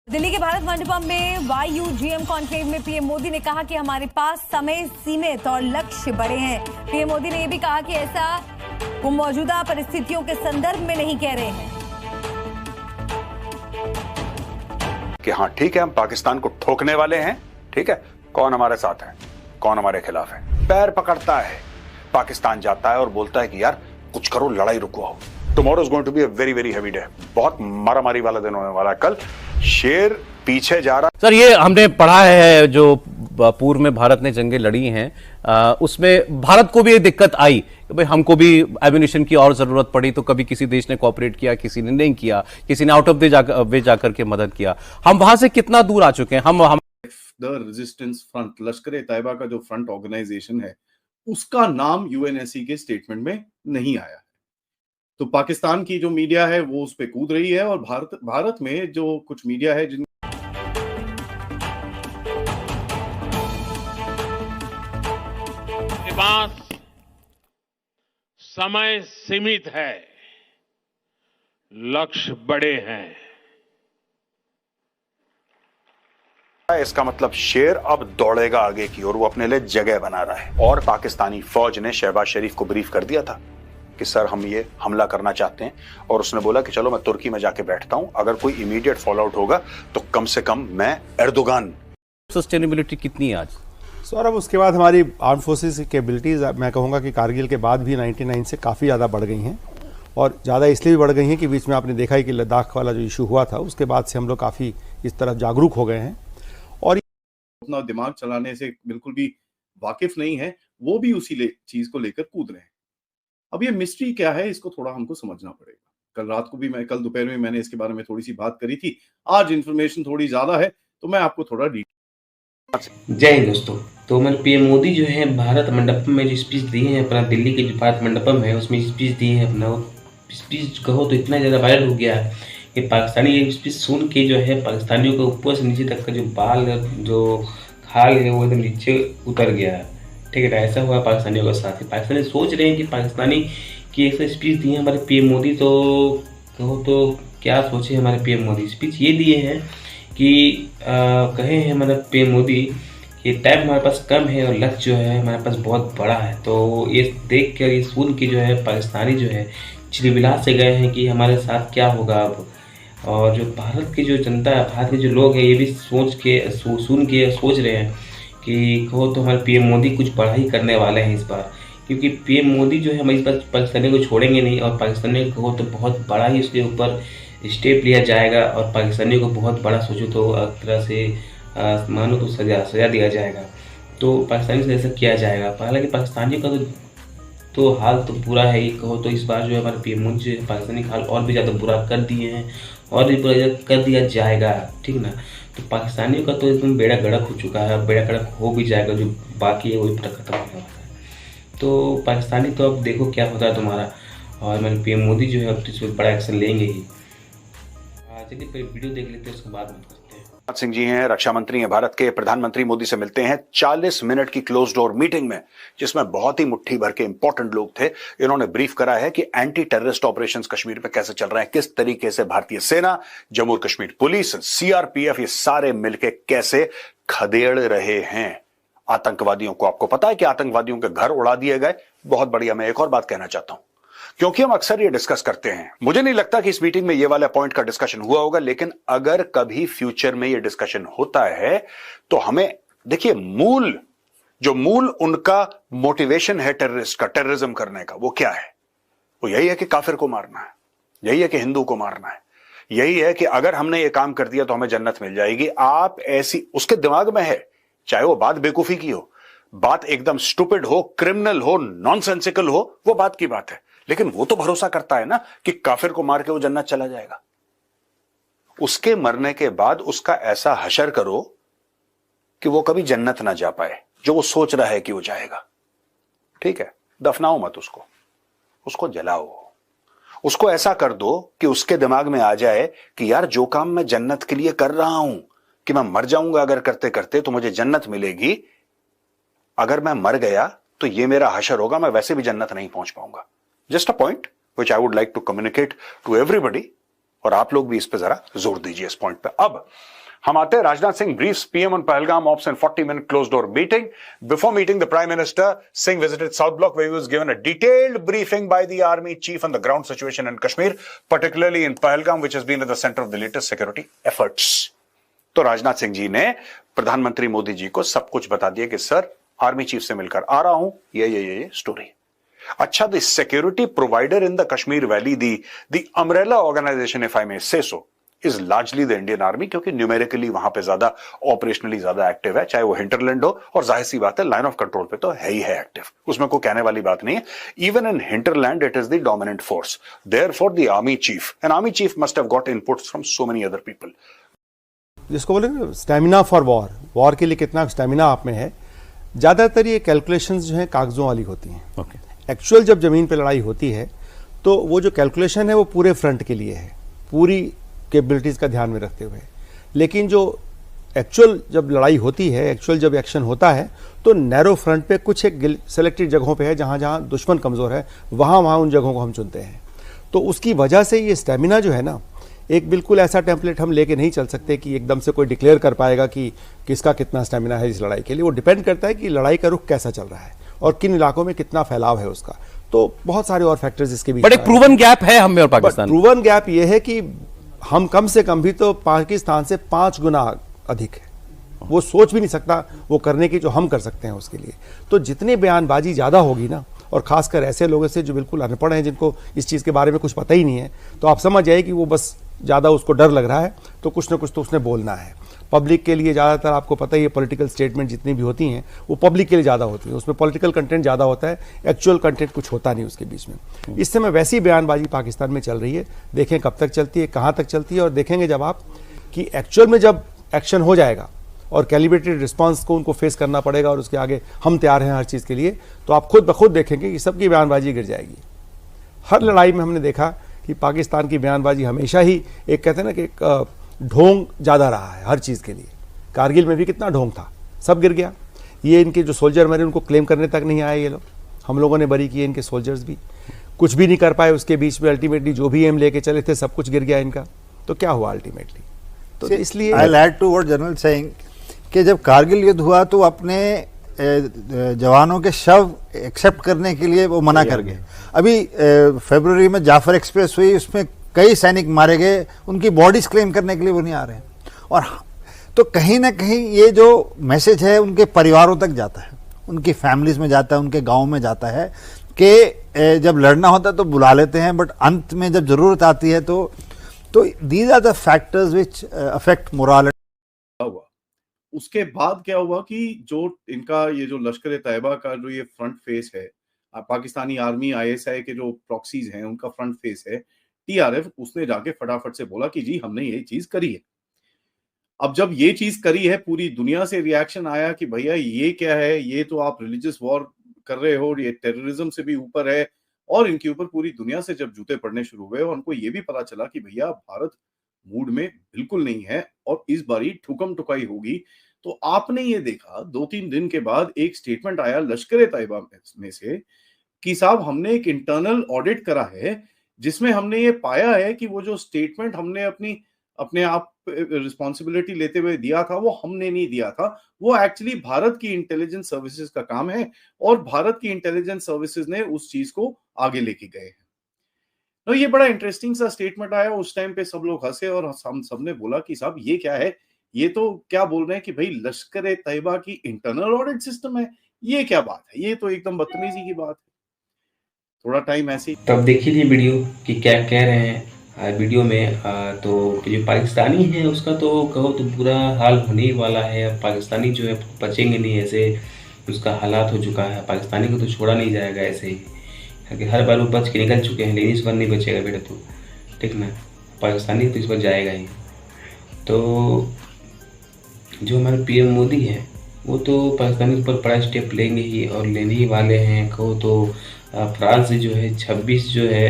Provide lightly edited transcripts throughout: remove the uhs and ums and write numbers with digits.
दिल्ली के भारत मंडपम में YUGM conclave में पीएम मोदी ने कहा कि हमारे पास समय सीमित और लक्ष्य बड़े हैं। पीएम मोदी ने यह भी कहा कि ऐसा वो मौजूदा परिस्थितियों के संदर्भ में नहीं कह रहे हैं कि हाँ ठीक है, हम पाकिस्तान को ठोकने वाले हैं। ठीक है, कौन हमारे साथ है, कौन हमारे खिलाफ है। पैर पकड़ता है, पाकिस्तान जाता है और बोलता है कि यार कुछ करो, लड़ाई रुकवाओ। Tomorrow is going to be a very very heavy day. बहुत मारामारी वाला दिन होने वाला है। कल शेर पीछे जा रहा। सर, ये हमने पढ़ा है जो पूर्व में भारत ने जंगें लड़ी हैं, उसमें भारत को भी ये दिक्कत आई कि भाई हमको भी एम्यूनिशन की और जरूरत पड़ी, तो कभी किसी देश ने कोऑपरेट किया, किसी ने नहीं किया, किसी ने आउट ऑफ वे जाकर के मदद किया। हम वहां से कितना दूर आ चुके हैं। हम द रेजिस्टेंस फ्रंट, लश्कर तैयबा का जो फ्रंट ऑर्गेनाइजेशन है, उसका नाम यूएनएससी के स्टेटमेंट में नहीं आया है। तो पाकिस्तान की जो मीडिया है वो उस पे कूद रही है, और भारत में जो कुछ मीडिया है जिन के पास समय सीमित है, लक्ष्य बड़े हैं। इसका मतलब शेर अब दौड़ेगा आगे की ओर, वो अपने लिए जगह बना रहा है। और पाकिस्तानी फौज ने शहबाज शरीफ को ब्रीफ कर दिया था कि सर हम ये हमला करना चाहते हैं, और उसने बोला कि चलो मैं तुर्की में जाके बैठता हूं, अगर कोई इमीडिएट फॉल आउट होगा तो कम से कम मैं एर्दोगान। सस्टेनेबिलिटी कितनी है आज? सौरभ, उसके बाद हमारी आर्म फोर्सेस की एबिलिटीज मैं कहूँगा कि कारगिल के बाद भी 99 से काफ़ी ज़्यादा बढ़ गई हैं, और ज़्यादा इसलिए भी बढ़ गई हैं कि बीच में आपने देखा है कि लद्दाख वाला जो इशू हुआ था उसके बाद से हम लोग काफ़ी इस तरफ जागरूक हो गए हैं। और अपना दिमाग चलाने से बिल्कुल भी वाकिफ नहीं है, वो भी उसी चीज को लेकर कूद रहे हैं। अब ये मिस्ट्री क्या है, इसको थोड़ा हमको समझना पड़ेगा। कल दोपहर में मैंने इसके बारे में थोड़ी सी बात करी थी। आज इंफॉर्मेशन थोड़ी ज्यादा है तो मैं आपको थोड़ा जय हिंद दोस्तों। तो मैंने पीएम मोदी जो है भारत मंडपम में जो स्पीच दिए हैं, अपना दिल्ली के जो भारत मंडपम है उसमें स्पीच दिए हैं अपना, स्पीच कहो तो इतना ज़्यादा वायरल हो गया है कि पाकिस्तानी ये स्पीच सुन के जो है पाकिस्तानियों के ऊपर से नीचे तक का जो बाल जो खाल है वो एकदम नीचे उतर गया है। ठीक है, ऐसा हुआ पाकिस्तानियों के साथ। पाकिस्तानी सोच रहे हैं कि पाकिस्तानी की एक स्पीच दी है हमारे पीएम मोदी, तो कहो तो क्या सोचे हमारे पीएम मोदी। स्पीच ये दिए हैं कि कहे हैं हमारे पीएम मोदी कि टाइम हमारे पास कम है और लक्ष्य जो है हमारे पास बहुत बड़ा है। तो ये देख कर, ये सुन के जो है पाकिस्तानी जो है चिलबिला से गए हैं कि हमारे साथ क्या होगा अब। और जो भारत की जो जनता है, भारत के जो लोग हैं, ये भी सुन के सोच रहे हैं कि कहो तो हमारे पीएम मोदी कुछ बड़ा ही करने वाले हैं इस बार, क्योंकि पीएम मोदी जो है हम इस बार पाकिस्तानी को छोड़ेंगे नहीं, और पाकिस्तानी को कहो तो बहुत बड़ा ही उसके ऊपर स्टेप लिया जाएगा, और पाकिस्तानी को बहुत बड़ा सोचो तो एक तरह से मानो तो सजा दिया जाएगा। तो पाकिस्तानी से ऐसा किया जाएगा। हालांकि पाकिस्तानी का तो हाल तो बुरा है ही, कहो तो इस बार जो है हमारे पीएम मोदी जो है पाकिस्तानी का हाल और भी ज़्यादा बुरा कर दिए हैं, और भी बुरा कर दिया जाएगा। ठीक ना, तो पाकिस्तानियों का तो एकदम बेड़ा गर्क हो चुका है, बेड़ा गर्क हो भी जाएगा, जो बाकी है वही खत्म होने वाला है। तो पाकिस्तानी तो अब देखो क्या होता है तुम्हारा, और हमारे पीएम मोदी जो है अब इस पर बड़ा एक्शन लेंगे ही। चलिए पहले वीडियो देख लेते हैं, उसके बाद में करते हैं। राजनाथ सिंह जी हैं, रक्षा मंत्री हैं भारत के। प्रधानमंत्री मोदी से मिलते हैं 40 मिनट की क्लोज डोर मीटिंग में, जिसमें बहुत ही मुट्ठी भर के इंपॉर्टेंट लोग थे। इन्होंने ब्रीफ करा है कि एंटी टेररिस्ट ऑपरेशंस कश्मीर में कैसे चल रहे हैं, किस तरीके से भारतीय सेना, जम्मू और कश्मीर पुलिस, सीआरपीएफ, ये सारे मिलकर कैसे खदेड़ रहे हैं आतंकवादियों को। आपको पता है कि आतंकवादियों के घर उड़ा दिए गए। बहुत बढ़िया। मैं एक और बात कहना चाहता हूं, क्योंकि हम अक्सर ये डिस्कस करते हैं, मुझे नहीं लगता कि इस मीटिंग में ये वाला पॉइंट का डिस्कशन हुआ होगा, लेकिन अगर कभी फ्यूचर में ये डिस्कशन होता है तो हमें देखिए, मूल उनका मोटिवेशन है टेररिस्ट का, टेररिज्म करने का, वो क्या है? वो यही है कि काफिर को मारना है, यही है कि हिंदू को मारना है, यही है कि अगर हमने ये काम कर दिया तो हमें जन्नत मिल जाएगी। आप ऐसी उसके दिमाग में है, चाहे वो बात बेवकूफी की हो, बात एकदम स्टूपिड हो, क्रिमिनल हो, नॉनसेंसिकल हो, वो बात की बात है, लेकिन वो तो भरोसा करता है ना कि काफिर को मार के वो जन्नत चला जाएगा। उसके मरने के बाद उसका ऐसा हशर करो कि वो कभी जन्नत ना जा पाए, जो वो सोच रहा है कि वो जाएगा। ठीक है, दफनाओ मत उसको, उसको जलाओ, उसको ऐसा कर दो कि उसके दिमाग में आ जाए कि यार जो काम मैं जन्नत के लिए कर रहा हूं, कि मैं मर जाऊंगा अगर करते करते तो मुझे जन्नत मिलेगी, अगर मैं मर गया तो ये मेरा हशर होगा, मैं वैसे भी जन्नत नहीं पहुंच पाऊंगा। Just a point which I would like to communicate to everybody और आप लोग भी इस पे जरा जोर दीजिए इस पॉइंट पे। अब हम आते हैं Rajnath Singh briefs PM on Pahalgam ops and 40-minute closed door meeting. Before meeting the Prime Minister, Singh visited South Block where he was given a detailed briefing by the Army Chief on the ground situation in Kashmir, particularly in Pahalgam, which has been at the center of the latest security efforts. तो राजनाथ सिंह जी ने प्रधानमंत्री मोदी जी को सब कुछ बता दिया कि sir army chief से मिलकर आ रहा हूं, ये स्टोरी। अच्छा, the security provider in the Kashmir valley, the umbrella organization if I may say so, is largely the Indian army, क्योंकि न्यूमेरिकली वहां पे ज्यादा ऑपरेशनली ज्यादा एक्टिव है, चाहे वो हिंटरलैंड हो, और जाहिर सी बात है लाइन ऑफ कंट्रोल पे तो है ही है एक्टिव, उसमें कोई कहने वाली बात नहीं है। Even in hinterland it is the dominant force, therefore the army chief, an army chief must have got inputs from so many other people. जिसको बोले स्टेमिना फॉर वॉर के लिए कितना स्टेमिना आप में है, ज्यादातर ये कैलकुलेशंस जो है कागजों वाली होती हैं। एक्चुअल जब जमीन पे लड़ाई होती है तो वो जो कैलकुलेशन है वो पूरे फ्रंट के लिए है, पूरी कैपेबिलिटीज का ध्यान में रखते हुए। लेकिन जो एक्चुअल जब लड़ाई होती है, एक्चुअल जब एक्शन होता है, तो नैरो फ्रंट पे कुछ एक सेलेक्टेड जगहों पे है जहां जहां दुश्मन कमजोर है, वहां उन जगहों को हम चुनते हैं। तो उसकी वजह से ये स्टेमिना जो है ना, एक बिल्कुल ऐसा टेम्पलेट हम लेके नहीं चल सकते कि एकदम से कोई डिक्लेयर कर पाएगा कि किसका कितना स्टेमिना है इस लड़ाई के लिए। वो डिपेंड करता है कि लड़ाई का रुख कैसा चल रहा है और किन इलाकों में कितना फैलाव है उसका। तो बहुत सारे और फैक्टर्स इसके बीच। बट एक प्रूवन गैप है हम में और पाकिस्तान। प्रूवन गैप ये है कि हम कम से कम भी तो पाकिस्तान से 5 गुना अधिक है, वो सोच भी नहीं सकता वो करने की जो हम कर सकते हैं उसके लिए। तो जितनी बयानबाजी ज्यादा होगी ना, और खासकर ऐसे लोगों से जो बिल्कुल अनपढ़ हैं, जिनको इस चीज के बारे में कुछ पता ही नहीं है, तो आप समझ जाइए कि वो बस ज्यादा उसको डर लग रहा है तो कुछ ना कुछ तो उसने बोलना है। पब्लिक के लिए ज्यादातर आपको पता ही है, पॉलिटिकल स्टेटमेंट जितनी भी होती हैं वो पब्लिक के लिए ज्यादा होती है, उसमें पॉलिटिकल कंटेंट ज्यादा होता है, एक्चुअल कंटेंट कुछ होता नहीं उसके बीच में। इस समय वैसी बयानबाजी पाकिस्तान में चल रही है, देखें कब तक चलती है, कहां तक चलती है, और देखेंगे जब आप कि एक्चुअल में जब एक्शन हो जाएगा और कैलिब्रेटेड रिस्पांस को उनको फेस करना पड़ेगा और उसके आगे हम तैयार हैं हर चीज के लिए, तो आप खुद ब खुद देखेंगे कि सबकी बयानबाजी गिर जाएगी। हर लड़ाई में हमने देखा कि पाकिस्तान की बयानबाजी हमेशा ही एक कहते हैं ना कि एक ढोंग ज्यादा रहा है हर चीज के लिए। कारगिल में भी कितना ढोंग था, सब गिर गया। ये इनके जो सोल्जर मरे उनको क्लेम करने तक नहीं आए ये लोग, हम लोगों ने बरी किए, इनके सोल्जर्स भी कुछ भी नहीं कर पाए उसके बीच में। अल्टीमेटली जो भी एम लेके चले थे सब कुछ गिर गया इनका। तो क्या हुआ अल्टीमेटली? तो इसलिए I will add to what general saying कि जब कारगिल युद्ध हुआ तो अपने जवानों के शव एक्सेप्ट करने के लिए वो मना कर गए। अभी फरवरी में जाफर एक्सप्रेस हुई, उसमें कई सैनिक मारे गए, उनकी बॉडीज क्लेम करने के लिए वो नहीं आ रहे हैं। और तो कहीं ना कहीं ये जो मैसेज है उनके परिवारों तक जाता है, उनकी फैमिलीज में जाता है, उनके गाँव में जाता है कि जब लड़ना होता है तो बुला लेते हैं, बट अंत में जब जरूरत आती है तो these are the factors which affect morale. उसके बाद क्या हुआ कि जो इनका ये जो लश्कर तैयबा का जो ये फ्रंट फेस है, पाकिस्तानी आर्मी ISI के जो प्रॉक्सीज हैं उनका फ्रंट फेस है, TRF, उसने जाके फटाफट से बोला कि जी हमने ये चीज करी है। अब जब ये चीज करी है, पूरी दुनिया से रिएक्शन आया कि भैया ये क्या है, ये तो आप रिलीजियस वॉर कर रहे हो, ये टेररिज्म से भी ऊपर है। और इनके ऊपर पूरी दुनिया से जब जूते पड़ने शुरू हुए और उनको ये भी पता चला कि भैया भारत मूड में बिल्कुल नहीं है और इस बारी ठुकम ठुकाई होगी, तो आपने ये देखा 2-3 दिन के बाद एक स्टेटमेंट आया लश्कर तैयबा में से कि साहब हमने एक इंटरनल ऑडिट करा है जिसमें हमने ये पाया है कि वो जो स्टेटमेंट हमने अपने आप रिस्पॉन्सिबिलिटी लेते हुए दिया था वो हमने नहीं दिया था, वो एक्चुअली भारत की इंटेलिजेंस सर्विसेज का काम है और भारत की इंटेलिजेंस सर्विसेज ने उस चीज को आगे लेके गए हैं। तो ये बड़ा इंटरेस्टिंग सा स्टेटमेंट आया। उस टाइम पे सब लोग हंसे और हम सबने बोला कि साहब ये क्या है, ये तो क्या बोल रहे हैं कि भाई लश्कर तैयबा की इंटरनल ऑडिट सिस्टम है, ये क्या बात है, ये तो एकदम बदतमीजी की बात है। थोड़ा टाइम ऐसे ही। तब देख लीजिए वीडियो कि क्या कह रहे हैं वीडियो में। तो जो पाकिस्तानी है उसका तो कहो तो बुरा हाल होने ही वाला है। पाकिस्तानी जो है बचेंगे नहीं, ऐसे उसका हालात हो चुका है। पाकिस्तानी को तो छोड़ा नहीं जाएगा ऐसे ही, क्योंकि हर बार वो बच के निकल चुके हैं, लेकिन इस बार नहीं बचेगा बेटा तो, ठीक ना। पाकिस्तानी तो इस बार जाएगा ही। तो जो हमारे PM मोदी है वो तो पाकिस्तानी पर बड़ा स्टेप लेंगे ही और लेने ही वाले हैं। कहो तो फ्रांस से जो है 26 जो है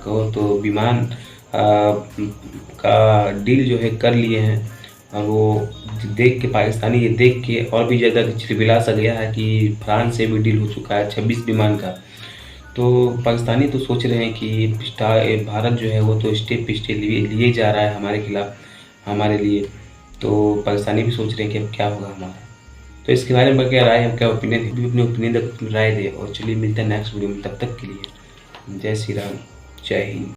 कहो तो विमान का डील जो है कर लिए हैं। और वो देख के पाकिस्तानी ये देख के और भी ज़्यादा चिलबिला सा गया है कि फ्रांस से भी डील हो चुका है 26 विमान का। तो पाकिस्तानी तो सोच रहे हैं कि भारत जो है वो तो स्टेप पे स्टेप लिए जा रहा है हमारे खिलाफ, हमारे लिए। तो पाकिस्तानी भी सोच रहे हैं कि अब क्या होगा हमारा। तो इसके बारे में क्या राय है, क्या ओपिनियन, अपनी ओपिनियन तक अपनी राय दे। और चलिए मिलते हैं नेक्स्ट वीडियो में, तब तक के लिए जय श्री राम, जय हिंद।